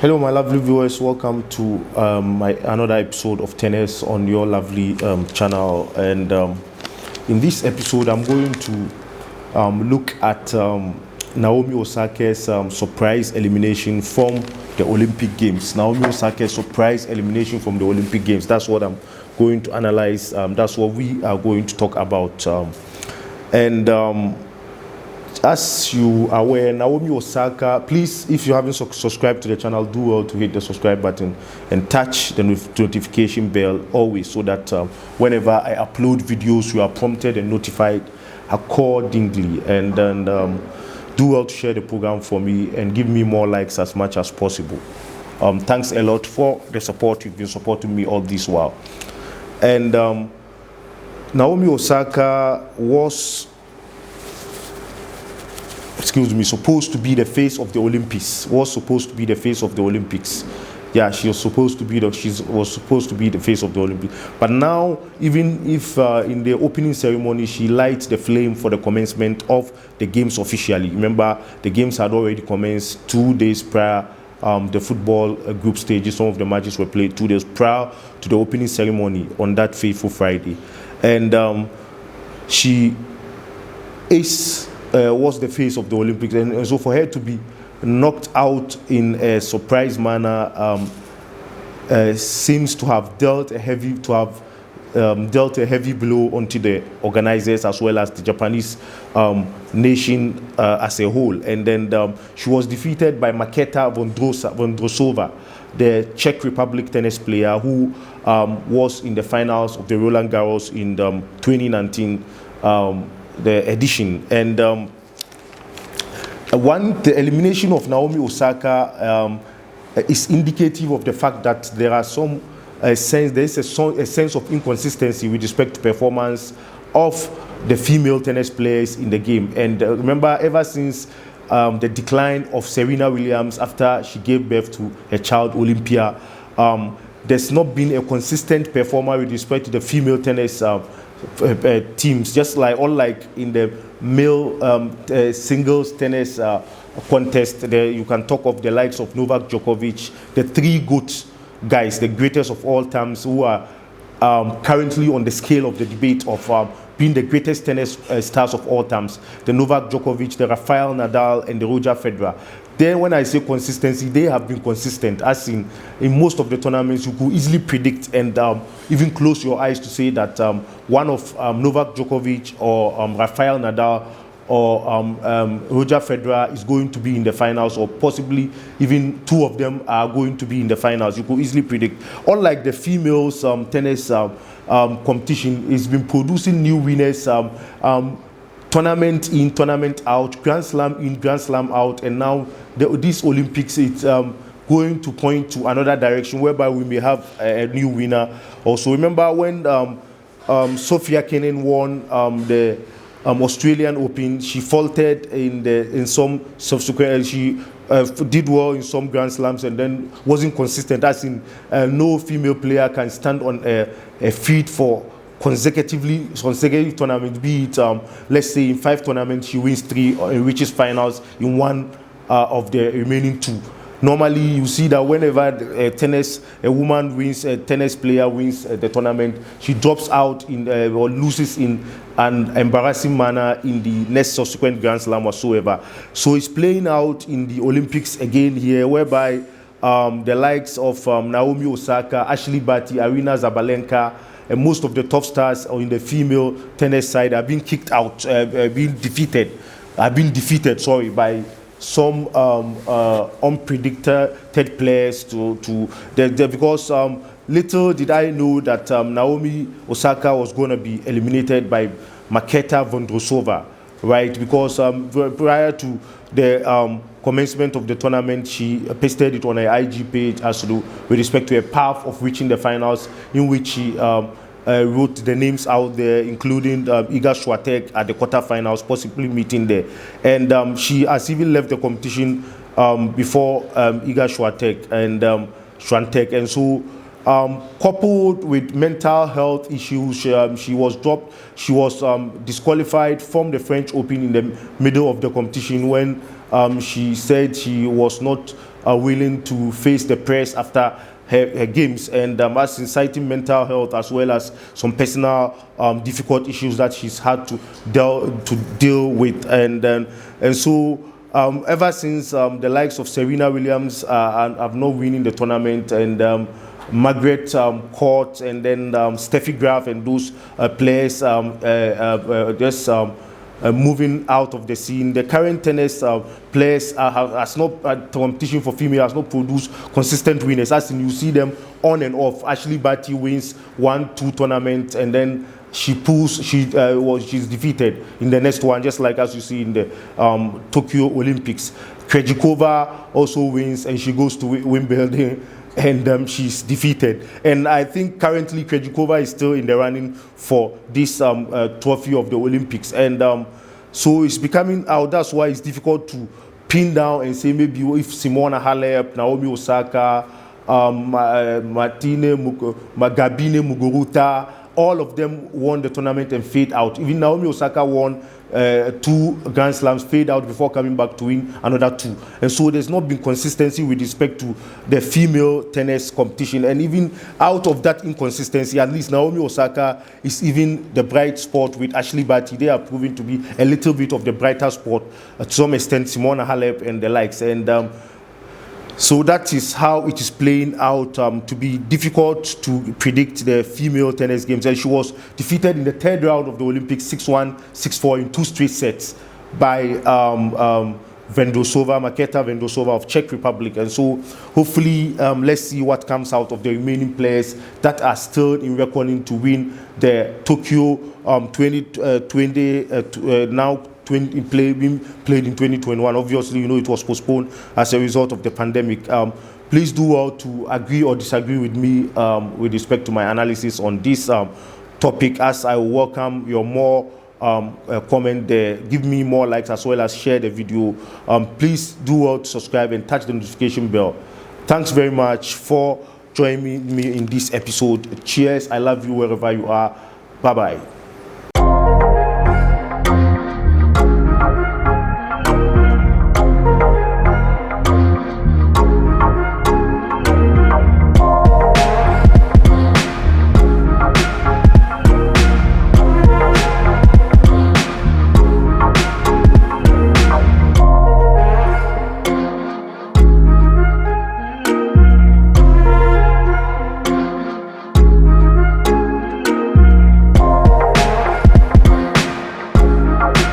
Hello, my lovely viewers. Welcome to another episode of Tennis on your lovely channel. And in this episode, I'm going to look at Naomi Osaka's surprise elimination from the Olympic Games. Naomi Osaka's surprise elimination from the Olympic Games. That's what I'm going to analyze. That's what we are going to talk about. As you are aware, Naomi Osaka, please, if you haven't subscribed to the channel, do well to hit the subscribe button and touch the notification bell always, so that whenever I upload videos, you are prompted and notified accordingly. And then do well to share the program for me and give me more likes as much as possible. Thanks a lot for the support. You've been supporting me all this while. And Naomi Osaka was supposed to be the face of the Olympics. Yeah, she was supposed to be the face of the Olympics. But now, even if in the opening ceremony she lights the flame for the commencement of the games officially. Remember, the games had already commenced 2 days prior. The football group stages, some of the matches were played 2 days prior to the opening ceremony on that fateful Friday. And she was the face of the Olympics, and so for her to be knocked out in a surprise manner seems to have dealt a heavy blow onto the organizers as well as the Japanese nation as a whole. And then she was defeated by Markéta Vondrousova, the Czech Republic tennis player who was in the finals of the Roland Garros in 2019. The edition. And the elimination of Naomi Osaka is indicative of the fact that there is a sense of inconsistency with respect to performance of the female tennis players in the game. And remember, ever since the decline of Serena Williams after she gave birth to her child Olympia, there's not been a consistent performer with respect to the female tennis teams, just unlike in the male singles tennis contest. There you can talk of the likes of Novak Djokovic, the three GOAT guys, the greatest of all times, who are currently on the scale of the debate of being the greatest tennis stars of all times: the Novak Djokovic, the Rafael Nadal, and the Roger Federer. Then when I say consistency, they have been consistent, as in most of the tournaments you could easily predict and even close your eyes to say that one of Novak Djokovic or Rafael Nadal or Roger Federer is going to be in the finals, or possibly even two of them are going to be in the finals. You could easily predict. Unlike the females tennis competition, it's been producing new winners, tournament in, tournament out, Grand Slam in, Grand Slam out, and now this Olympics, it's going to point to another direction whereby we may have a new winner. Also, remember when Sofia Kenin won the Australian Open, she faltered in some subsequent. She did well in some Grand Slams and then wasn't consistent. As in, no female player can stand on a feet for consecutive tournaments, be it let's say in 5 tournaments she wins 3 or reaches finals in 1 of the remaining 2. Normally you see that whenever a tennis player wins the tournament, she drops out or loses in an embarrassing manner in the next subsequent Grand Slam whatsoever. So it's playing out in the Olympics again here, whereby the likes of Naomi Osaka, Ashley Barty, Aryna Sabalenka, and most of the top stars in the female tennis side are being kicked out, being defeated by some unpredicted players because little did I know that Naomi Osaka was going to be eliminated by Markéta Vondrousova, right? Because prior to the commencement of the tournament, she pasted it on her IG page as to with respect to a path of reaching the finals, in which she wrote the names out there, including Iga Swiatek at the quarterfinals, possibly meeting there. And she has even left the competition before Iga Swiatek and so coupled with mental health issues, she was dropped. She was disqualified from the French Open in the middle of the competition when she said she was not willing to face the press after her games, and as inciting mental health as well as some personal difficult issues that she's had to deal with, and so ever since the likes of Serena Williams have not winning the tournament, and Margaret Court, and then Steffi Graf and those players just moving out of the scene. The current tennis players has not competition for female has not produced consistent winners. As in, you see them on and off. Ashley Barty wins 1-2 tournaments, and then she's defeated in the next one, just like as you see in the Tokyo Olympics. Krejcikova also wins, and she goes to Wimbledon, and she's defeated. And I think currently Krejcikova is still in the running for this trophy of the Olympics. And so it's becoming out. That's why it's difficult to pin down and say maybe if Simona Halep, Naomi Osaka, Gabine Muguruza, all of them won the tournament and fade out. Even Naomi Osaka won 2 Grand Slams, fade out before coming back to win another 2. And so there's not been consistency with respect to the female tennis competition. And even out of that inconsistency, at least Naomi Osaka is even the bright spot with Ashley Barty. They are proving to be a little bit of the brighter spot, to some extent, Simona Halep and the likes. And so that is how it is playing out, to be difficult to predict the female tennis games. And she was defeated in the 3rd round of the Olympics, 6-1, 6-4 in 2 straight sets by Maketa Vendosova of Czech Republic. And so hopefully let's see what comes out of the remaining players that are still in reckoning to win the Tokyo 2020 now being played in 2021. Obviously, you know, it was postponed as a result of the pandemic. Please do well to agree or disagree with me with respect to my analysis on this topic, as I welcome your more comment there. Give me more likes as well as share the video. Please do well to subscribe and touch the notification bell. Thanks very much for joining me in this episode. Cheers. I love you wherever you are. Bye-bye.